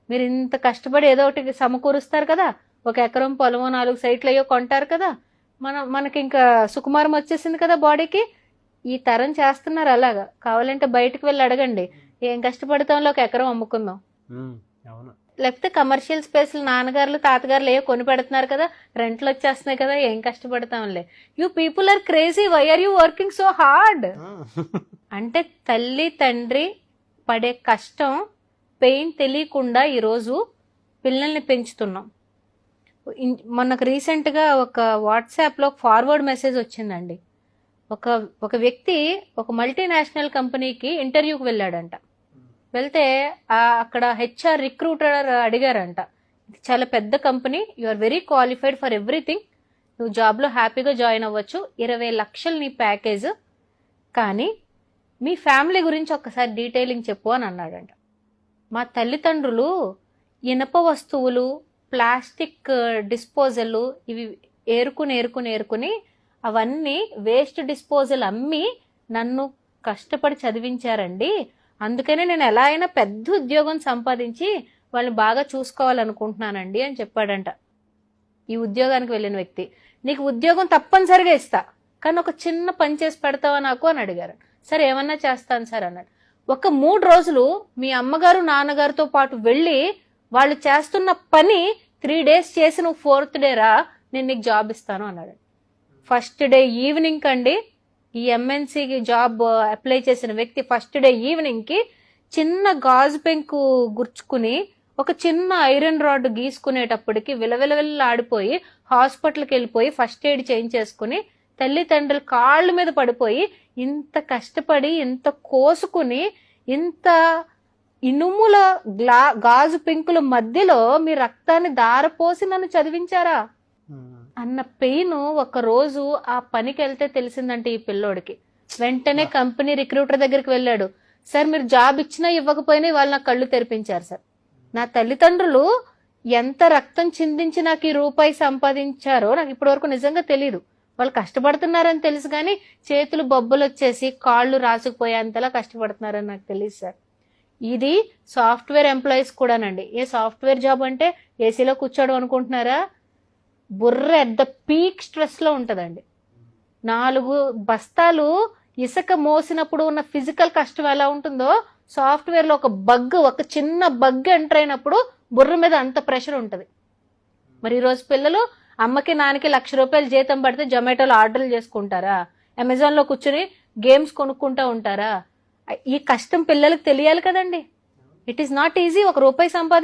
మీరు ఇంత కష్టపడి ఏదో ఒకటి సమకూరుస్తారు కదా, 1 ఎకరం పొలమో 4 సైట్లు అయ్యో కొంటారు కదా, మనకి ఇంకా సుకుమారం వచ్చేసింది కదా బాడీకి. ఈ తరం చేస్తున్నారు అలాగా. కావాలంటే బయటకు వెళ్ళి అడగండి, ఏం కష్టపడతాంలో 1 ఎకరం అమ్ముకుందాం. లేకపోతే కమర్షియల్ స్పేస్లు నాన్నగారులు తాతగారులు ఏ కొని పెడుతున్నారు కదా, రెంట్లు వచ్చేస్తున్నాయి కదా, ఏం కష్టపడతాంలే. You people are crazy, why are you working so hard. అంటే తల్లి తండ్రి పడే కష్టం పెయిన్ తెలియకుండా ఈరోజు పిల్లల్ని పెంచుతున్నాం. మనకు రీసెంట్గా ఒక వాట్సాప్లో ఫార్వర్డ్ మెసేజ్ వచ్చిందండి. ఒక వ్యక్తి ఒక మల్టీనేషనల్ కంపెనీకి ఇంటర్వ్యూకి వెళ్ళాడంట. వెళ్తే అక్కడ హెచ్ఆర్ రిక్రూటర్ అడిగారంట, చాలా పెద్ద కంపెనీ, you are very qualified for everything, నువ్వు జాబ్లో హ్యాపీగా జాయిన్ అవ్వచ్చు, 20 లక్షలు నీ ప్యాకేజ్, కానీ మీ ఫ్యామిలీ గురించి ఒక్కసారి డీటెయిలింగ్ చెప్పు అని అన్నాడంట. మా తల్లిదండ్రులు ఇనప వస్తువులు, ప్లాస్టిక్ డిస్పోజల్ ఇవి ఏరుకుని అవన్నీ వేస్ట్ డిస్పోజల్ అమ్మి నన్ను కష్టపడి చదివించారండి. అందుకనే నేను ఎలా అయినా పెద్ద ఉద్యోగం సంపాదించి వాళ్ళని బాగా చూసుకోవాలనుకుంటున్నానండి అని చెప్పాడంట. ఈ ఉద్యోగానికి వెళ్ళిన వ్యక్తి, నీకు ఉద్యోగం తప్పనిసరిగా ఇస్తా, కానీ ఒక చిన్న పని చేసి పెడతావా నాకు అని అడిగారు. సరే ఏమన్నా చేస్తాను సార్ అన్నాడు. ఒక 3 రోజులు మీ అమ్మగారు నాన్నగారితో పాటు వెళ్ళి వాళ్ళు చేస్తున్న పని 3 డేస్ చేసి నువ్వు 4th డే రా, నేను నీకు జాబ్ ఇస్తాను అన్నాడు. ఫస్ట్ డే ఈవినింగ్ కండి, ఈ ఎంఎన్సీకి జాబ్ అప్లై చేసిన వ్యక్తి ఫస్ట్ డే ఈవినింగ్ కి చిన్న గాజు పెంకు గుర్చుకుని ఒక చిన్న ఐరన్ రాడ్ గీసుకునేటప్పటికి విలవిలవిల్లాడిపోయి హాస్పిటల్కి వెళ్ళిపోయి ఫస్ట్ ఎయిడ్ చేయించేసుకుని తల్లిదండ్రుల కాళ్ళ మీద పడిపోయి, ఇంత కష్టపడి ఇంత కోసుకుని ఇంత ఇనుముల గాజు పెంకుల మధ్యలో మీ రక్తాన్ని దారపోసి నన్ను చదివించారా అన్న పెయిన్ ఒక రోజు ఆ పనికి వెళ్తే తెలిసిందంటే ఈ పిల్లోడికి. వెంటనే కంపెనీ రిక్రూటర్ దగ్గరికి వెళ్ళాడు. సార్ మీరు జాబ్ ఇచ్చినా ఇవ్వకపోయినా వాళ్ళు నాకు కళ్ళు తెరిపించారు సార్. నా తల్లిదండ్రులు ఎంత రక్తం చిందించి నాకు ఈ రూపాయి సంపాదించారో నాకు ఇప్పటి వరకు నిజంగా తెలియదు. వాళ్ళు కష్టపడుతున్నారని తెలుసు కానీ చేతులు బొబ్బలు వచ్చేసి కాళ్ళు రాసుకుపోయేంతలా కష్టపడుతున్నారని నాకు తెలియదు సార్. ఇది సాఫ్ట్వేర్ ఎంప్లాయీస్ కూడానండి. ఏ సాఫ్ట్వేర్ జాబ్ అంటే ఏసీలో కూర్చోడం అనుకుంటున్నారా? బుర్ర ఎట్ ద పీక్ స్ట్రెస్ లో ఉంటదండి. 4 బస్తాలు ఇసుక మోసినప్పుడు ఉన్న ఫిజికల్ కష్టం ఎలా ఉంటుందో సాఫ్ట్వేర్ లో ఒక చిన్న బగ్ ఎంటర్ అయినప్పుడు బుర్ర మీద అంత ప్రెషర్ ఉంటది. మరి ఈరోజు పిల్లలు అమ్మకి నాన్నకి ₹1,00,000 జీతం పడితే జొమాటోలో ఆర్డర్లు చేసుకుంటారా? అమెజాన్ లో కూర్చుని గేమ్స్ కొనుక్కుంటా ఉంటారా? ఈ కష్టం పిల్లలకు తెలియాలి కదండి. It is not easy. ₹1 సంపాదించాలి